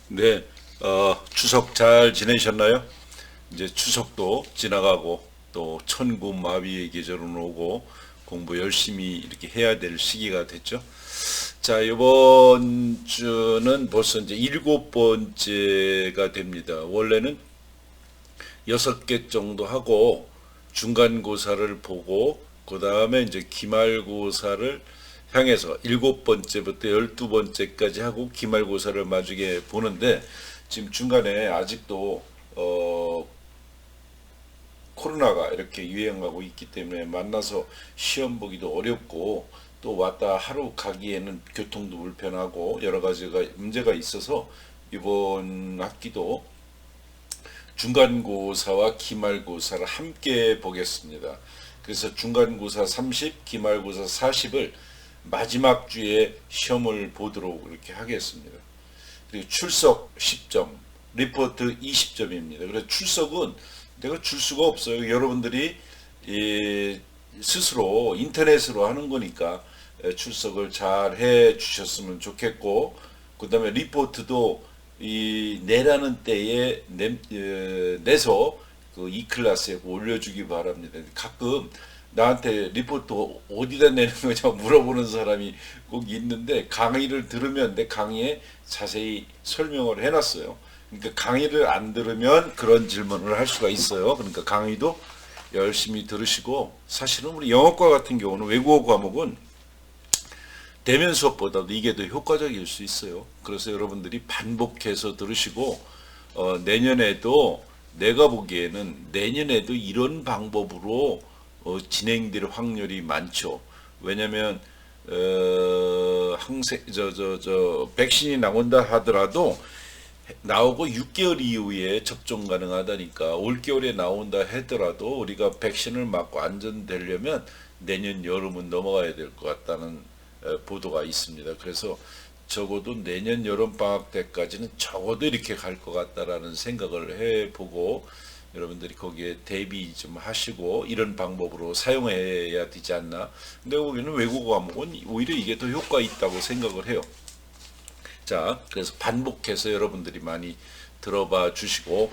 네, 추석 잘 지내셨나요? 이제 추석도 지나가고 또 천군마비의 계절은 오고 공부 열심히 이렇게 해야 될 시기가 됐죠. 자, 이번 주는 벌써 이제 일곱 번째가 됩니다. 원래는 여섯 개 정도 하고 중간고사를 보고 그 다음에 이제 기말고사를 향해서 일곱 번째부터 열두 번째까지 하고 기말고사를 마주게 보는데 지금 중간에 아직도 코로나가 이렇게 유행하고 있기 때문에 만나서 시험 보기도 어렵고 또 왔다 하루 가기에는 교통도 불편하고 여러 가지가 문제가 있어서 이번 학기도 중간고사와 기말고사를 함께 보겠습니다. 그래서 중간고사 30, 기말고사 40을 마지막 주에 시험을 보도록 이렇게 하겠습니다. 그리고 출석 10점, 리포트 20점입니다. 그래서 출석은 내가 줄 수가 없어요. 여러분들이 스스로 인터넷으로 하는 거니까 출석을 잘 해 주셨으면 좋겠고, 그 다음에 리포트도 내라는 때에 내서 그 E클래스에 올려주기 바랍니다. 가끔 나한테 리포트 어디다 내는 거냐고 물어보는 사람이 꼭 있는데 강의를 들으면 내 강의에 자세히 설명을 해놨어요. 그러니까 강의를 안 들으면 그런 질문을 할 수가 있어요. 그러니까 강의도 열심히 들으시고, 사실은 우리 영어과 같은 경우는 외국어 과목은 대면 수업보다도 이게 더 효과적일 수 있어요. 그래서 여러분들이 반복해서 들으시고 내년에도 내가 보기에는 내년에도 이런 방법으로 진행될 확률이 많죠. 왜냐하면 항생 백신이 나온다 하더라도 나오고 6개월 이후에 접종 가능하다니까 올겨울에 나온다 하더라도 우리가 백신을 맞고 안전되려면 내년 여름은 넘어가야 될 것 같다는 보도가 있습니다. 그래서 적어도 내년 여름방학 때까지는 적어도 이렇게 갈 것 같다라는 생각을 해보고 여러분들이 거기에 대비 좀 하시고 이런 방법으로 사용해야 되지 않나. 근데 보기에는 외국어 과목은 오히려 이게 더 효과 있다고 생각을 해요. 자, 그래서 반복해서 여러분들이 많이 들어봐 주시고,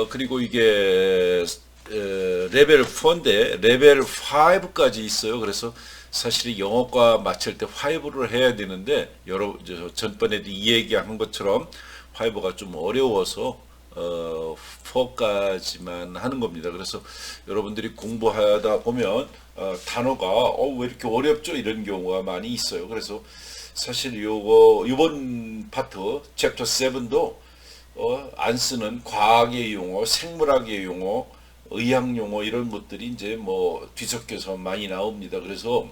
그리고 이게 레벨 4인데 레벨 5까지 있어요. 그래서 사실 영어과 마칠 때 5를 해야 되는데 전번에도 이 얘기한 것처럼 5가 좀 어려워서 4까지만 하는 겁니다. 그래서 여러분들이 공부하다 보면 단어가 왜 이렇게 어렵죠? 이런 경우가 많이 있어요. 그래서 사실 이번 파트 챕터 7도 안 쓰는 과학의 용어, 생물학의 용어, 의학 용어 이런 것들이 이제 뭐 뒤섞여서 많이 나옵니다. 그래서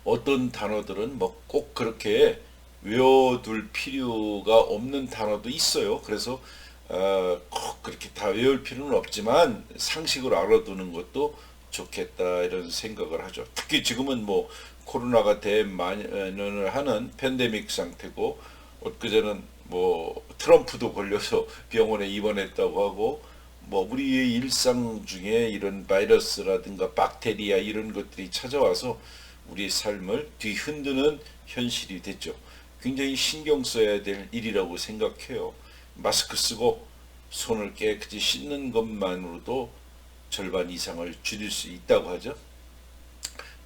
어떤 단어들은 뭐 꼭 그렇게 외워둘 필요가 없는 단어도 있어요. 그래서 꼭 그렇게 다 외울 필요는 없지만 상식으로 알아두는 것도 좋겠다 이런 생각을 하죠. 특히 지금은 뭐 코로나가 대만연을 하는 팬데믹 상태고 엊그제는 뭐 트럼프도 걸려서 병원에 입원했다고 하고 뭐 우리의 일상 중에 이런 바이러스라든가 박테리아 이런 것들이 찾아와서 우리의 삶을 뒤흔드는 현실이 됐죠. 굉장히 신경 써야 될 일이라고 생각해요. 마스크 쓰고 손을 깨끗이 씻는 것만으로도 절반 이상을 줄일 수 있다고 하죠.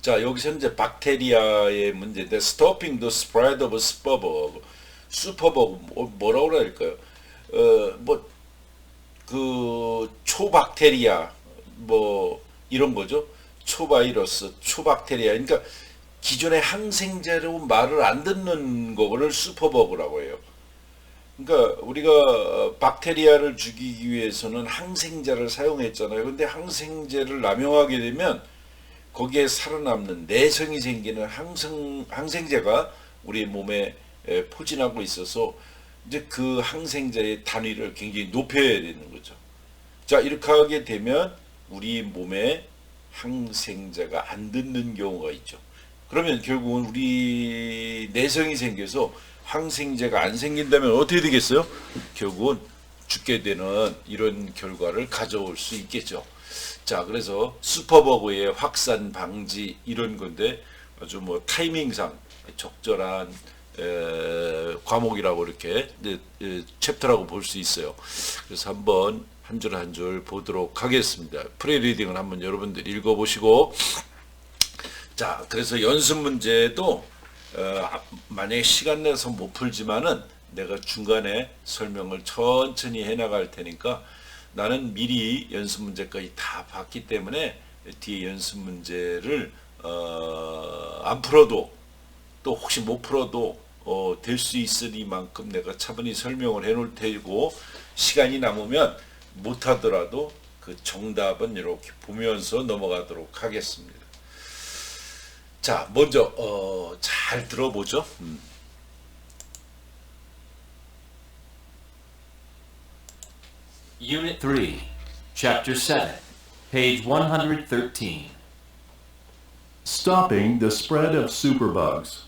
자, 여기서 이제 박테리아의 문제인데 stopping the spread of superbug. 슈퍼버그 뭐라고 그래야 할까요? 그 초박테리아 뭐 이런 거죠. 초바이러스, 초박테리아. 그러니까 기존의 항생제로 말을 안 듣는 거를 슈퍼버그라고 해요. 그러니까 우리가 박테리아를 죽이기 위해서는 항생제를 사용했잖아요. 근데 항생제를 남용하게 되면 거기에 살아남는 내성이 생기는 항생제가 우리 몸에 포진하고 있어서 이제 그 항생제의 단위를 굉장히 높여야 되는 거죠. 자, 이렇게 하게 되면 우리 몸에 항생제가 안 듣는 경우가 있죠. 그러면 결국은 우리 내성이 생겨서 항생제가 안 생긴다면 어떻게 되겠어요? 결국은 죽게 되는 이런 결과를 가져올 수 있겠죠. 자, 그래서 슈퍼버그의 확산 방지 이런 건데 아주 뭐 타이밍상 적절한 과목이라고 이렇게 챕터라고 볼 수 있어요. 그래서 한번 한 줄 한 줄 보도록 하겠습니다. 프리리딩을 한번 여러분들 읽어보시고, 자, 그래서 연습 문제도 만약에 시간 내서 못 풀지만은 내가 중간에 설명을 천천히 해나갈 테니까, 나는 미리 연습 문제까지 다 봤기 때문에 뒤에 연습 문제를 안 풀어도, 또 혹시 못 풀어도 될 수 있으니만큼 내가 차분히 설명을 해 놓을 테고, 시간이 남으면 못하더라도 그 정답은 이렇게 보면서 넘어가도록 하겠습니다. 자, 먼저 잘 들어보죠. Unit 3, Chapter 7, page 113. Stopping the spread of superbugs.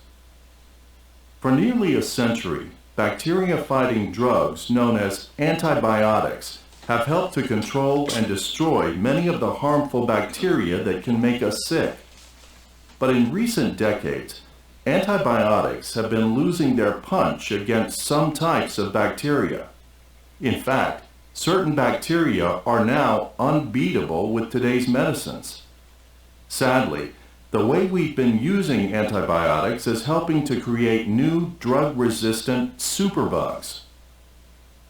For nearly a century, bacteria-fighting drugs known as antibiotics have helped to control and destroy many of the harmful bacteria that can make us sick. But in recent decades, antibiotics have been losing their punch against some types of bacteria. In fact, certain bacteria are now unbeatable with today's medicines. Sadly, the way we've been using antibiotics is helping to create new drug-resistant superbugs.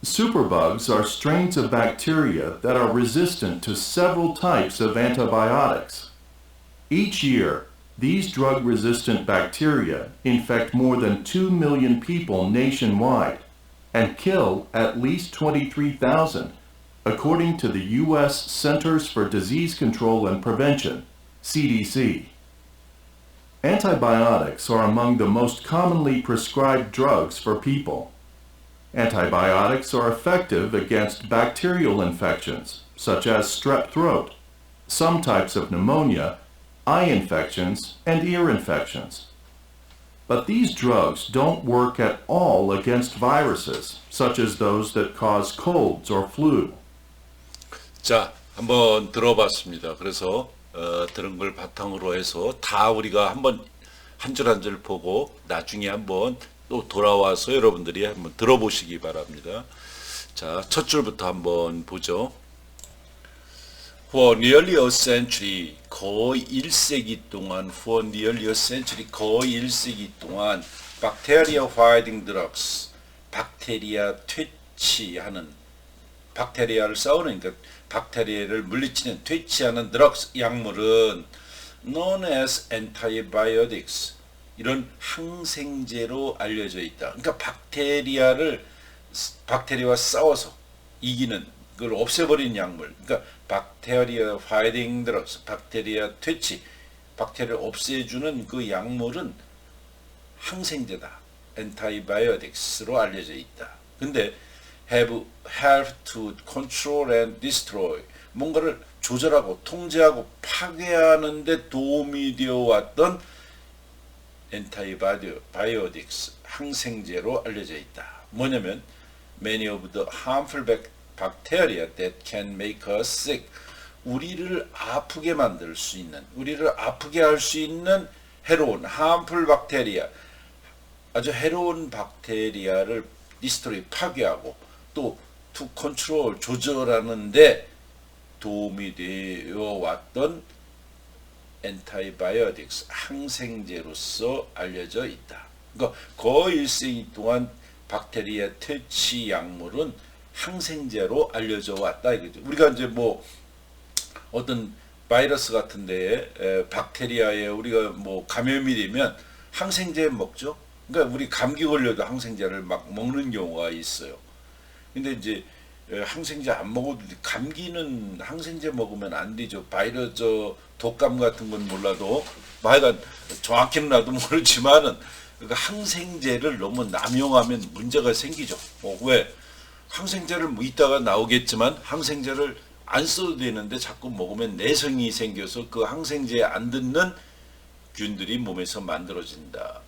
Superbugs are strains of bacteria that are resistant to several types of antibiotics. Each year, these drug-resistant bacteria infect more than 2 million people nationwide and kill at least 23,000, according to the U.S. Centers for Disease Control and Prevention, CDC. Antibiotics are among the most commonly prescribed drugs for people. Antibiotics are effective against bacterial infections, such as strep throat, some types of pneumonia, eye infections, and ear infections. But these drugs don't work at all against viruses, such as those that cause colds or flu. 자, 한번 들어봤습니다. 그래서 들은 걸 바탕으로 해서 다 우리가 한번 한 줄 한 줄 보고 나중에 한번 또 돌아와서 여러분들이 한번 들어보시기 바랍니다. 자, 첫 줄부터 한번 보죠. For nearly a century, 거의 1세기 동안, for nearly a century, 거의 1세기 동안 bacteria fighting drugs, 박테리아 퇴치하는, 박테리아를 싸우는, 그러니까 박테리아를 물리치는 퇴치하는 drugs, 약물은 known as antibiotics, 이런 항생제로 알려져 있다. 그러니까 박테리아와 싸워서 이기는, 그걸 없애버리는 약물. 그러니까 박테리아 파이팅 드럭스, 박테리아 퇴치, 박테리아 없애주는 그 약물은 항생제다. antibiotics로 알려져 있다. 근데 have helped to control and destroy, 뭔가를 조절하고 통제하고 파괴하는 데 도움이 되어 왔던 antibiotics, 항생제로 알려져 있다. 뭐냐면 many of the harmful bacteria that can make us sick, 우리를 아프게 만들 수 있는, 우리를 아프게 할 수 있는 해로운 harmful bacteria, 아주 해로운 박테리아를 destroy, 파괴하고 또 to control, 조절하는데 도움이 되어 왔던 antibiotics, 항생제로서 알려져 있다. 그러니까 거의 1세기 동안 박테리아 퇴치 약물은 항생제로 알려져 왔다 이거죠. 우리가 이제 뭐 어떤 바이러스 같은데 박테리아에 우리가 뭐 감염이 되면 항생제 먹죠. 그러니까 우리 감기 걸려도 항생제를 막 먹는 경우가 있어요. 근데 이제 항생제 안 먹어도 감기는 항생제 먹으면 안 되죠. 바이러스 독감 같은 건 몰라도, 하여간 정확히는 나도 모르지만은 그러니까 항생제를 너무 남용하면 문제가 생기죠. 왜? 항생제를 뭐 이따가 나오겠지만 항생제를 안 써도 되는데 자꾸 먹으면 내성이 생겨서 그 항생제에 안 듣는 균들이 몸에서 만들어진다.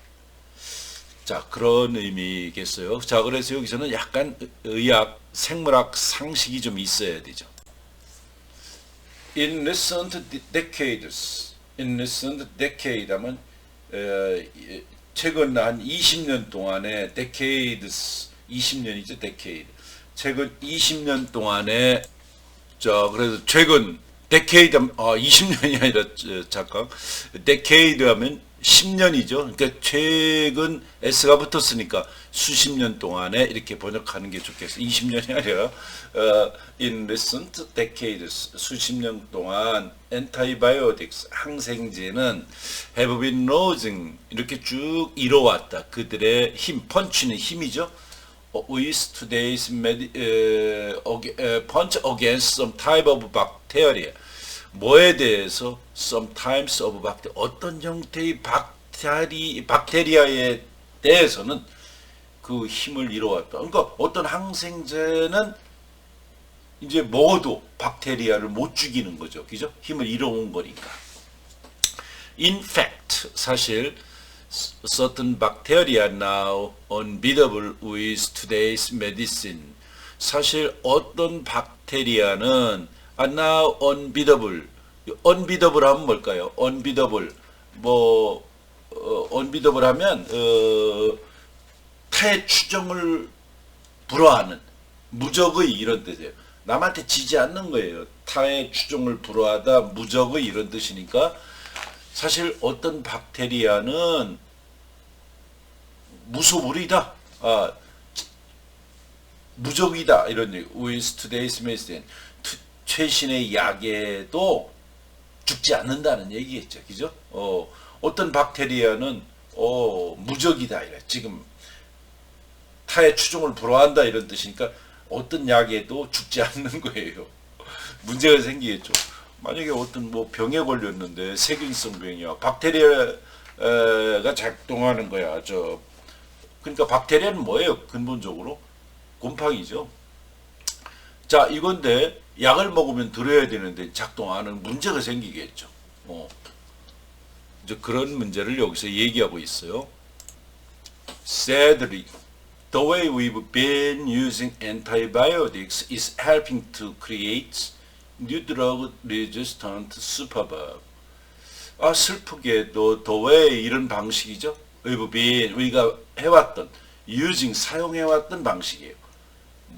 자, 그런 의미겠어요. 자, 그래서 여기서는 약간 의학, 생물학 상식이 좀 있어야 되죠. In recent decades 하면 최근 한 20년 동안에 decades 20년이죠 decade. 최근 20년 동안에 자 그래서 최근 decade 20년이 아니라 잠깐 decade 하면 10년이죠. 그러니까 최근 S가 붙었으니까 수십 년 동안에 이렇게 번역하는 게 좋겠어요. 20년이 아니라 in recent decades 수십 년 동안 antibiotics 항생제는 have been losing 이렇게 쭉 이뤄왔다. 그들의 힘, 펀치는 힘이죠. with today's punch against some type of bacteria. 뭐에 대해서 sometimes of bacteria 어떤 형태의 박테리아에 대해서는 그 힘을 잃어왔다. 그러니까 어떤 항생제는 이제 먹어도 박테리아를 못 죽이는 거죠. 그죠? 힘을 잃어온 거니까. In fact, 사실 certain bacteria now unbeatable with today's medicine. 사실 어떤 박테리아는 now unbeatable. unbeatable 하면 뭘까요? unbeatable. unbeatable 하면 타의 추정을 불허하는 무적의 이런 뜻이에요. 남한테 지지 않는 거예요. 타의 추정을 불허하다 무적의 이런 뜻이니까 사실 어떤 박테리아는 무소불위다. 무적이다. 이런 얘기. With today's medicine. 최신의 약에도 죽지 않는다는 얘기겠죠. 그죠? 어떤 박테리아는 무적이다. 이래. 지금 타의 추종을 불허한다 이런 뜻이니까 어떤 약에도 죽지 않는 거예요. 문제가 생기겠죠. 만약에 어떤 병에 걸렸는데 세균성 병이야. 박테리아가 작동하는 거야. 그러니까 박테리아는 뭐예요? 근본적으로 곰팡이죠. 자, 이건데 약을 먹으면 들어야 되는데 작동하는 문제가 생기겠죠. 이제 그런 문제를 여기서 얘기하고 있어요. Sadly, the way we've been using antibiotics is helping to create new drug-resistant superbug. 슬프게도 the way 이런 방식이죠. we've been 우리가 해왔던 using 사용해왔던 방식이에요.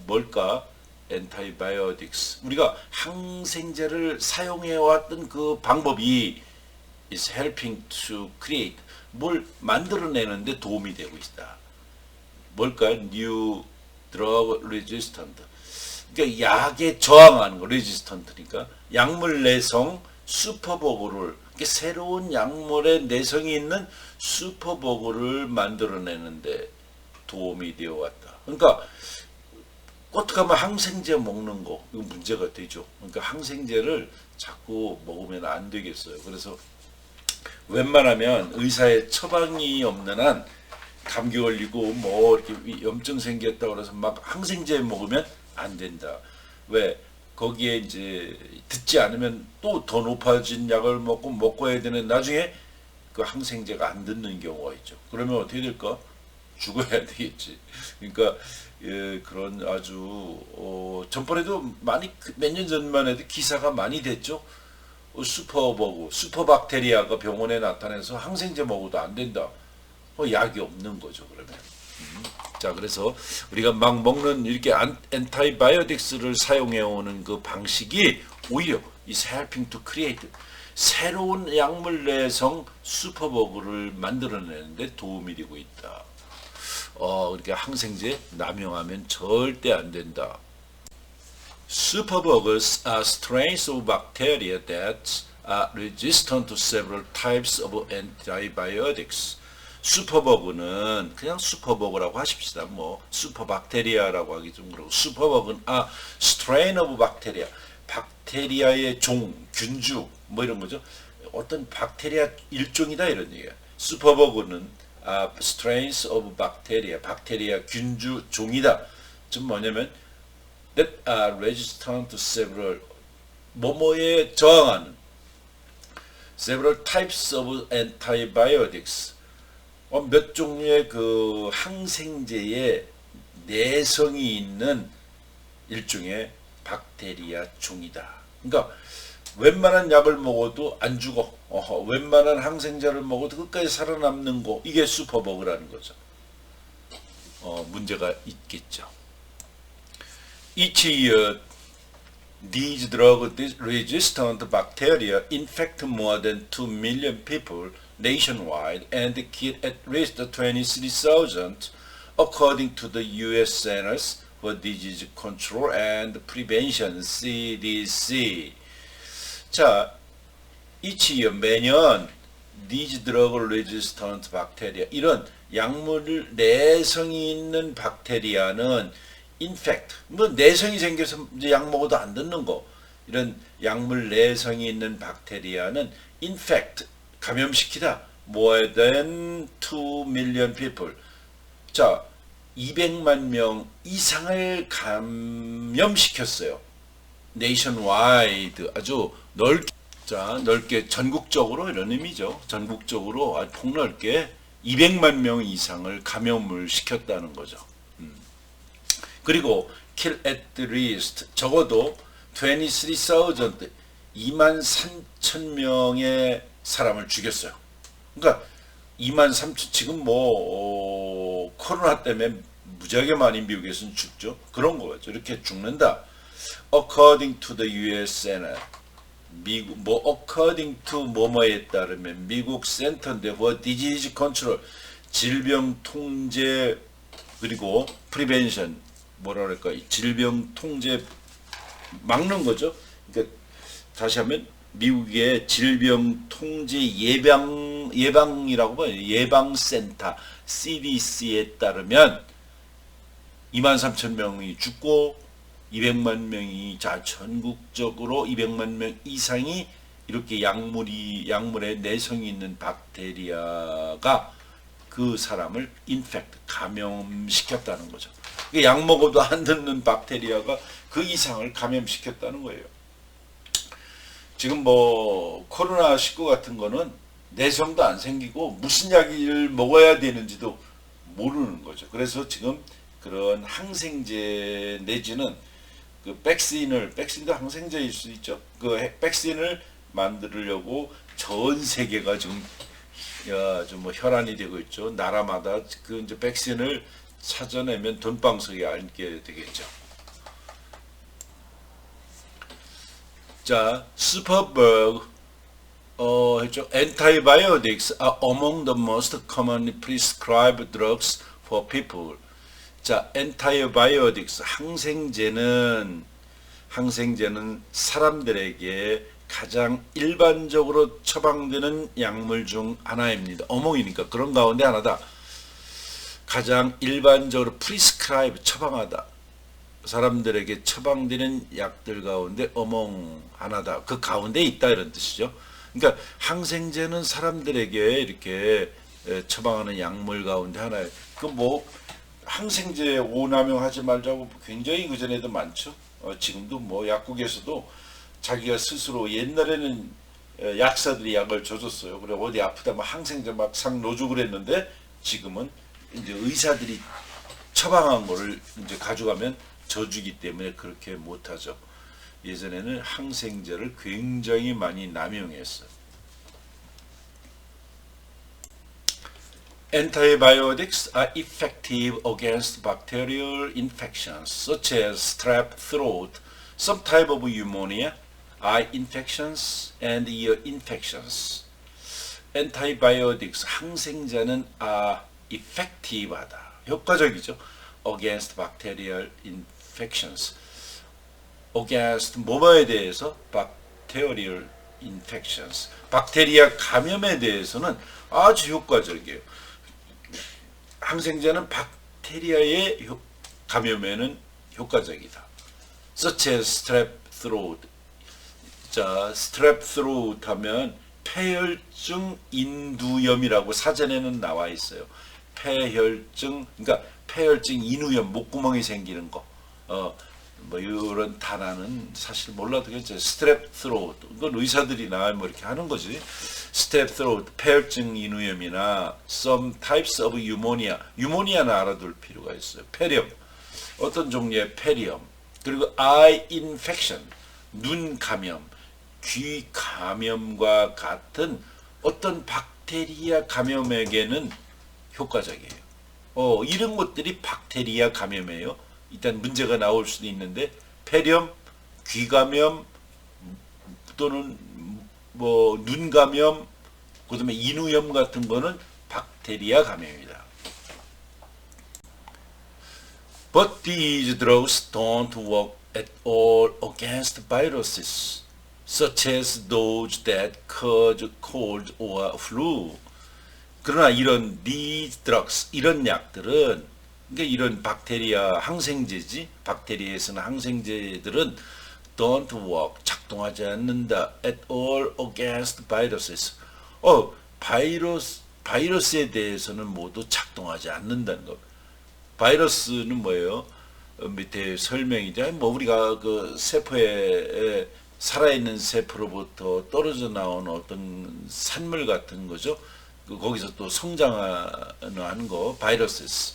뭘까? antibiotics. 우리가 항생제를 사용해왔던 그 방법이 is helping to create. 뭘 만들어내는데 도움이 되고 있다. 뭘까? new drug resistant. 그러니까 약에 저항하는 거, resistant니까 약물 내성 슈퍼버그를 새로운 약물의 내성이 있는 슈퍼버그를 만들어내는데 도움이 되어 왔다. 그러니까 어떻게 하면 항생제 먹는 거 이거 문제가 되죠. 그러니까 항생제를 자꾸 먹으면 안 되겠어요. 그래서 웬만하면 의사의 처방이 없는 한 감기 걸리고 이렇게 염증 생겼다 그래서 막 항생제 먹으면 안 된다. 왜? 거기에 이제 듣지 않으면 또 더 높아진 약을 먹고 해야 되는 나중에 그 항생제가 안 듣는 경우가 있죠. 그러면 어떻게 될까? 죽어야 되겠지. 그러니까 그런 아주 전번에도 많이 몇 년 전만 해도 기사가 많이 됐죠. 슈퍼버그, 슈퍼박테리아가 병원에 나타나서 항생제 먹어도 안 된다. 약이 없는 거죠. 그러면. 자, 그래서 우리가 막 먹는 이렇게 엔타이바이오틱스를 사용해 오는 그 방식이 오히려 is helping to create 새로운 약물 내성 슈퍼버그를 만들어내는데 도움이 되고 있다. 그러니까 항생제 남용하면 절대 안 된다. Superbugs are strains of bacteria that are resistant to several types of antibiotics. 슈퍼버그는 그냥 슈퍼버그라고 하십시다. 슈퍼박테리아라고 하기 좀 그렇고 슈퍼버그는 strain of bacteria 박테리아의 종, 균주 이런 거죠. 어떤 박테리아 일종이다 이런 얘기야. 슈퍼버그는 strains of bacteria 박테리아 균주 종이다. 좀 뭐냐면 that are resistant to several 뭐뭐에 저항하는 several types of antibiotics 몇 종류의 그 항생제에 내성이 있는 일종의 박테리아 종이다. 그러니까 웬만한 약을 먹어도 안 죽어. 웬만한 항생제를 먹어도 끝까지 살아남는 거. 이게 슈퍼버그라는 거죠. 문제가 있겠죠. Each year, these drug-resistant bacteria infect more than 2 million people nationwide and kill at least 23,000 according to the U.S. Centers for Disease Control and Prevention, CDC. 자, each year, 매년 these drug-resistant bacteria, 이런 약물 내성이 있는 박테리아는 infect, 뭐 내성이 생겨서 이제 약 먹어도 안 듣는 거, 이런 약물 내성이 있는 박테리아는 infect, 감염시키다 more than 2 million people. 자, 200만 명 이상을 감염시켰어요. nationwide, 아주 넓게, 자, 넓게 전국적으로 이런 의미죠. 전국적으로 아주 폭넓게 200만 명 이상을 감염을 시켰다는 거죠. 그리고 kill at least 적어도 23,000 23,000명의 사람을 죽였어요. 그러니까 23,000 지금 뭐 코로나 때문에 무지하게 많이 미국에서는 죽죠. 그런 거죠. 이렇게 죽는다. According to the U.S. Senate, 미국 뭐 according to 뭐뭐에 따르면 미국 센터인데 for disease control, 질병 통제 그리고 prevention, 뭐라 그럴까, 질병 통제 막는 거죠. 그러니까 다시 하면 미국의 질병 통제 예방이라고 봐요. 예방센터 CDC에 따르면 23,000명이 죽고 200만 명이, 자, 전국적으로 200만 명 이상이 이렇게 약물에 내성이 있는 박테리아가 그 사람을 infect, 감염시켰다는 거죠. 약 먹어도 안 듣는 박테리아가 그 이상을 감염시켰다는 거예요. 지금 뭐 코로나19 같은 거는 내성도 안 생기고 무슨 약을 먹어야 되는지도 모르는 거죠. 그래서 지금 그런 항생제 내지는 그 백신도 항생제일 수 있죠. 그 백신을 만들려고 전 세계가 지금 좀 뭐 혈안이 되고 있죠. 나라마다 그 이제 백신을 찾아내면 돈방석에 앉게 되겠죠. 자, 슈퍼버그 했죠. Antibiotics are among the most commonly prescribed drugs for people. 자, antibiotics, 항생제는 사람들에게 가장 일반적으로 처방되는 약물 중 하나입니다. 어몽이니까 그런 가운데 하나다. 가장 일반적으로 prescribe, 처방하다. 사람들에게 처방되는 약들 가운데 어몽 하나다. 그 가운데 있다, 이런 뜻이죠. 그러니까 항생제는 사람들에게 이렇게 처방하는 약물 가운데 하나예요. 그 뭐 항생제 오남용하지 말자고 굉장히 그전에도 많죠. 지금도 뭐 약국에서도 자기가 스스로, 옛날에는 약사들이 약을 줘줬어요. 그래 어디 아프다면 항생제 막 상 놓고 그랬는데 지금은 이제 의사들이 처방한 거를 이제 가져가면 져주기 때문에 그렇게 못하죠. 예전에는 항생제를 굉장히 많이 남용했어요. Antibiotics are effective against bacterial infections such as strep throat, some type of pneumonia, eye infections, and ear infections. Antibiotics, 항생제는 effective하다, 효과적이죠. Against bacterial infections. Against 뭐뭐에 대해서? Bacterial infections. 박테리아 감염에 대해서는 아주 효과적이에요. 항생제는 박테리아의 감염에는 효과적이다. Such as strep throat. 자, strep throat 하면 폐혈증 인두염이라고 사전에는 나와 있어요. 폐혈증, 그러니까 폐혈증 인후염, 목구멍이 생기는 거. 뭐 이런 단어는 사실 몰라도 괜찮아요. strep throat. 이건 의사들이나 뭐 이렇게 하는 거지. strep throat, 폐혈증 인후염이나 some types of pneumonia. pneumonia는 알아둘 필요가 있어요. 폐렴. 어떤 종류의 폐렴. 그리고 eye infection, 눈 감염. 귀 감염과 같은 어떤 박테리아 감염에게는 효과적이에요. 이런 것들이 박테리아 감염이에요. 일단 문제가 나올 수도 있는데 폐렴, 귀 감염 또는 뭐 눈 감염, 그다음에 인후염 같은 거는 박테리아 감염이다. But these drugs don't work at all against viruses, such as those that cause cold or flu. 그러나 이런 these drugs, 이런 약들은, 그러니까 이런 박테리아 항생제지, 박테리아에서는 항생제들은 don't work, 작동하지 않는다 at all against viruses. 바이러스에 대해서는 모두 작동하지 않는다는 것. 바이러스는 뭐예요? 밑에 설명이죠. 뭐 우리가 그 세포에 살아있는 세포로부터 떨어져 나온 어떤 산물 같은 거죠. 거기서 또 성장하는 거, 바이러스.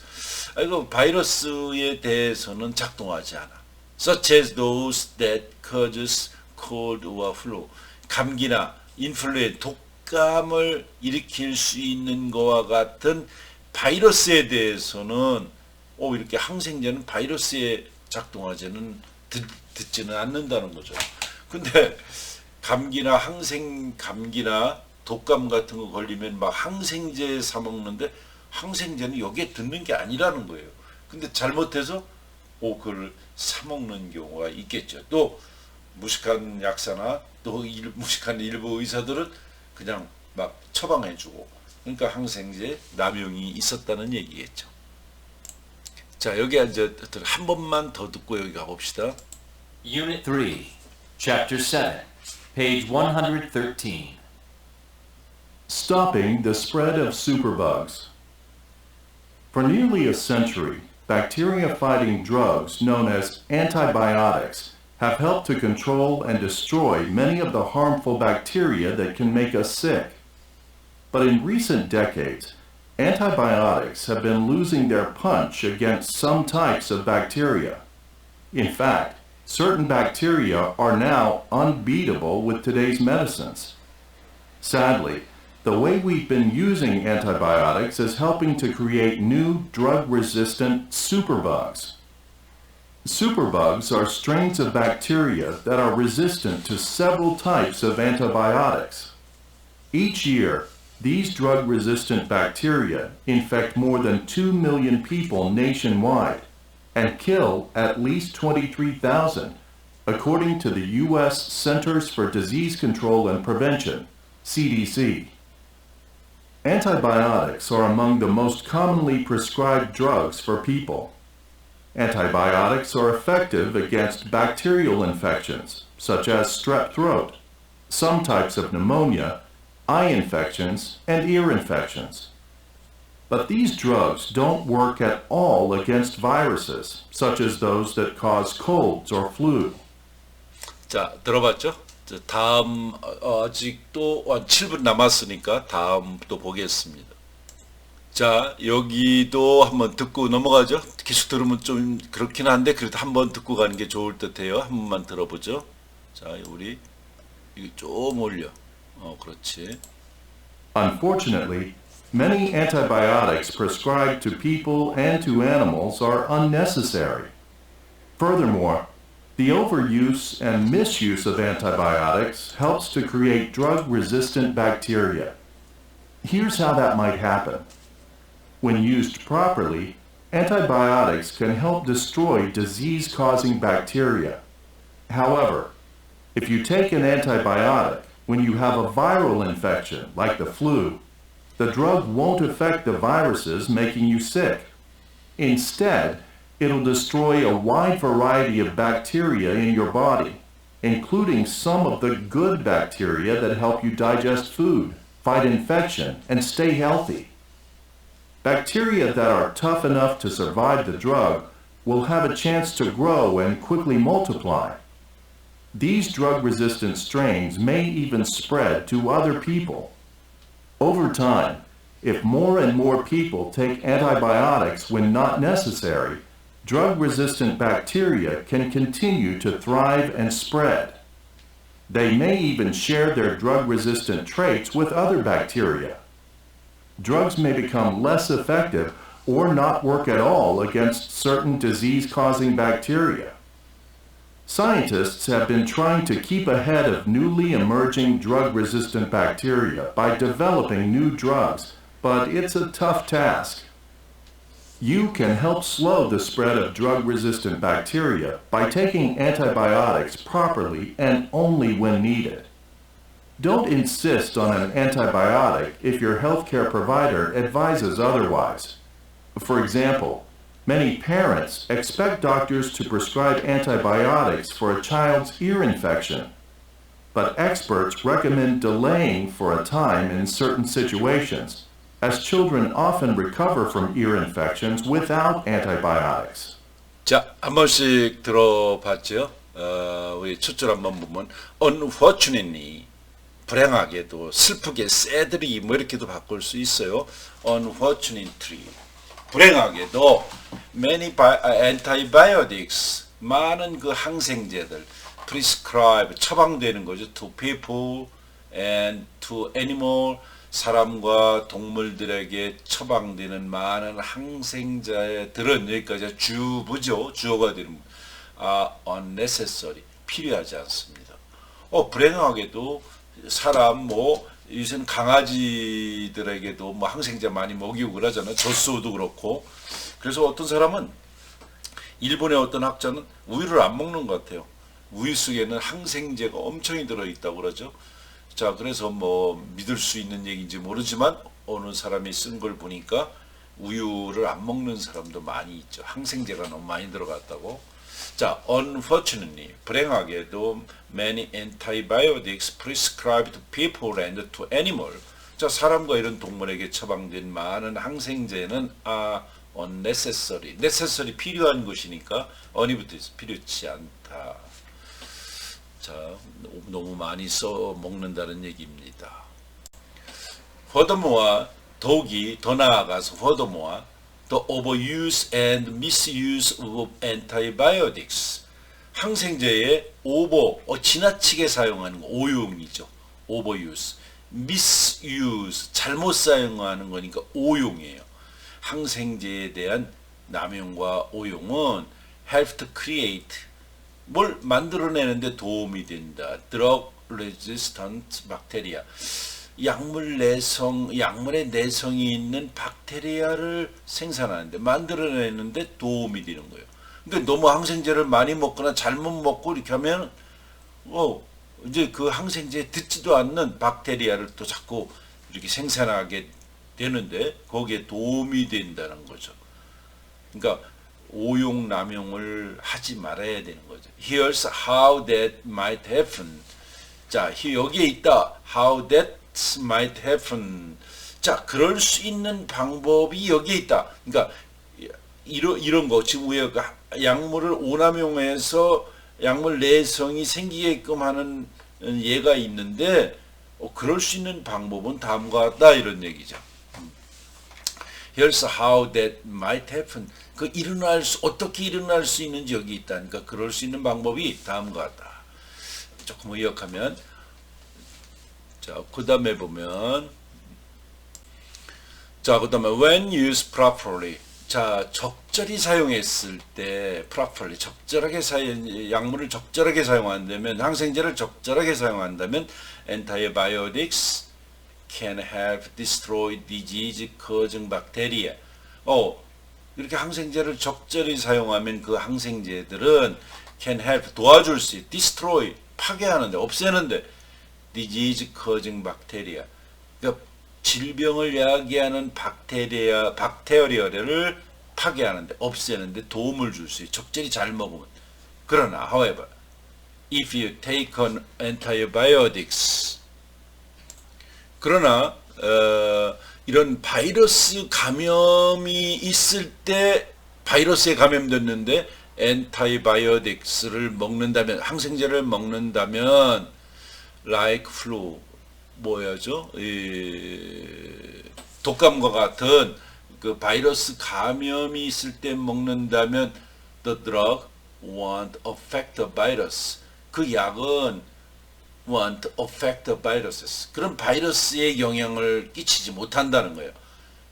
바이러스에 대해서는 작동하지 않아. Such as those that causes cold or flu. 감기나 인플루엔자, 독감을 일으킬 수 있는 거와 같은 바이러스에 대해서는 이렇게 항생제는 바이러스에 작동하지는 듣지는 않는다는 거죠. 근데 감기나 독감 같은 거 걸리면 막 항생제 사 먹는데 항생제는 여기에 듣는 게 아니라는 거예요. 근데 잘못해서 그걸 사 먹는 경우가 있겠죠. 또 무식한 약사나 또 무식한 일부 의사들은 그냥 막 처방해주고, 그러니까 항생제 남용이 있었다는 얘기겠죠. 자, 여기 이제 한 번만 더 듣고 여기 가봅시다. Unit 3, Chapter 7, page 113. Stopping the spread of superbugs. For nearly a century, bacteria-fighting drugs known as antibiotics have helped to control and destroy many of the harmful bacteria that can make us sick. But in recent decades, antibiotics have been losing their punch against some types of bacteria. In fact, certain bacteria are now unbeatable with today's medicines. Sadly, the way we've been using antibiotics is helping to create new drug-resistant superbugs. Superbugs are strains of bacteria that are resistant to several types of antibiotics. Each year, these drug-resistant bacteria infect more than 2 million people nationwide and kill at least 23,000, according to the U.S. Centers for Disease Control and Prevention, CDC. Antibiotics are among the most commonly prescribed drugs for people. Antibiotics are effective against bacterial infections, such as strep throat, some types of pneumonia, eye infections, and ear infections. But these drugs don't work at all against viruses, such as those that cause colds or flu. 자, 들어봤죠? 다음 아직도 한 7분 남았으니까 다음 또 보겠습니다. 자, 여기도 한번 듣고 넘어가죠. 계속 들으면 좀 그렇긴 한데 그래도 한번 듣고 가는 게 좋을 듯해요. 한 번만 들어보죠. 자, 우리 이거 좀 올려. 그렇지. Unfortunately, many antibiotics prescribed to people and to animals are unnecessary. Furthermore, the overuse and misuse of antibiotics helps to create drug-resistant bacteria. Here's how that might happen. When used properly, antibiotics can help destroy disease-causing bacteria. However, if you take an antibiotic when you have a viral infection, like the flu, the drug won't affect the viruses making you sick. Instead, it'll destroy a wide variety of bacteria in your body, including some of the good bacteria that help you digest food, fight infection, and stay healthy. Bacteria that are tough enough to survive the drug will have a chance to grow and quickly multiply. These drug-resistant strains may even spread to other people. Over time, if more and more people take antibiotics when not necessary, drug-resistant bacteria can continue to thrive and spread. They may even share their drug-resistant traits with other bacteria. Drugs may become less effective or not work at all against certain disease-causing bacteria. Scientists have been trying to keep ahead of newly emerging drug-resistant bacteria by developing new drugs, but it's a tough task. You can help slow the spread of drug-resistant bacteria by taking antibiotics properly and only when needed. Don't insist on an antibiotic if your healthcare provider advises otherwise. For example, many parents expect doctors to prescribe antibiotics for a child's ear infection, but experts recommend delaying for a time in certain situations, as children often recover from ear infections without antibiotics. 자, 한 번씩 들어봤죠? 우리 첫 줄 한번 보면 unfortunately, 불행하게도, 슬프게, sadly 뭐 이렇게도 바꿀 수 있어요. unfortunately, 불행하게도 many antibiotics, 많은 그 항생제들 prescribe, 처방되는 거죠. to people and to animal, 사람과 동물들에게 처방되는 많은 항생제들은 여기까지 주부죠. 주어가 되는 unnecessary, 필요하지 않습니다. 불행하게도 사람 요새는 강아지들에게도 항생제 많이 먹이고 그러잖아요. 젖소도 그렇고. 그래서 어떤 사람은 일본의 어떤 학자는 우유를 안 먹는 것 같아요. 우유 속에는 항생제가 엄청이 들어있다고 그러죠. 자, 그래서 믿을 수 있는 얘기인지 모르지만 어느 사람이 쓴 걸 보니까 우유를 안 먹는 사람도 많이 있죠. 항생제가 너무 많이 들어갔다고. 자, unfortunately, 불행하게도 many antibiotics prescribed to people and to animal. 자, 사람과 이런 동물에게 처방된 많은 항생제는 unnecessary. necessary 필요한 것이니까 on이부터 해서 필요치 않다. 자, 너무 많이 써 먹는다는 얘기입니다. furthermore, 더욱이 더 나아가서 furthermore, the overuse and misuse of antibiotics. 항생제의 지나치게 사용하는 거, 오용이죠. overuse. misuse, 잘못 사용하는 거니까 오용이에요. 항생제에 대한 남용과 오용은 help to create, 뭘 만들어내는데 도움이 된다. drug resistant bacteria. 약물의 내성이 있는 박테리아를 생산하는데, 만들어내는데 도움이 되는 거예요. 그러니까 너무 항생제를 많이 먹거나 잘못 먹고 이렇게 하면, 이제 그 항생제에 듣지도 않는 박테리아를 또 자꾸 이렇게 생산하게 되는데, 거기에 도움이 된다는 거죠. 그러니까, 오용, 남용을 하지 말아야 되는 거죠. Here's how that might happen. 자, 여기에 있다. How that might happen. 자, 그럴 수 있는 방법이 여기에 있다. 그러니까 이런 거 지금 우리가 약물을 오남용해서 약물 내성이 생기게끔 하는 예가 있는데 그럴 수 있는 방법은 다음과 같다 이런 얘기죠. Here's how that might happen. 어떻게 일어날 수 있는지 여기 있다. 그러니까 그럴 수 있는 방법이 다음과 같다. 조금 의역하면, 자, 그 다음에 보면, 자, 그 다음에 when used properly. 자, 적절히 사용했을 때, properly, 약물을 적절하게 사용한다면, 항생제를 적절하게 사용한다면, antibiotics can help destroy disease causing bacteria. 이렇게 항생제를 적절히 사용하면 그 항생제들은 can help, 도와줄 수 있어요. destroy, 파괴하는데, 없애는데, disease causing bacteria. 그러니까 질병을 야기하는 박테리아를 파괴하는데, 없애는데 도움을 줄 수 있어요. 적절히 잘 먹으면. 그러나, however, if you take on antibiotics, 그러나 이런 바이러스 감염이 있을 때 바이러스에 감염됐는데 antibiotics를 먹는다면, 항생제를 먹는다면 like flu, 뭐야죠? 독감과 같은 그 바이러스 감염이 있을 때 먹는다면 the drug won't affect the virus. 그 약은 won't affect the viruses. 그런 바이러스에 영향을 끼치지 못한다는 거예요.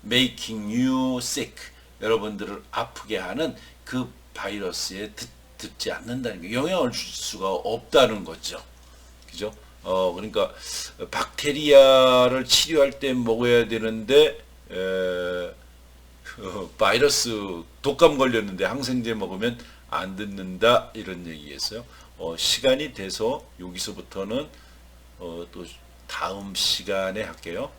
making you sick. 여러분들을 아프게 하는 그 바이러스에 듣지 않는다는 게 영향을 줄 수가 없다는 거죠. 그죠? 그러니까 박테리아를 치료할 때 먹어야 되는데 바이러스 독감 걸렸는데 항생제 먹으면 안 듣는다 이런 얘기겠어요. 시간이 돼서 여기서부터는 또 다음 시간에 할게요.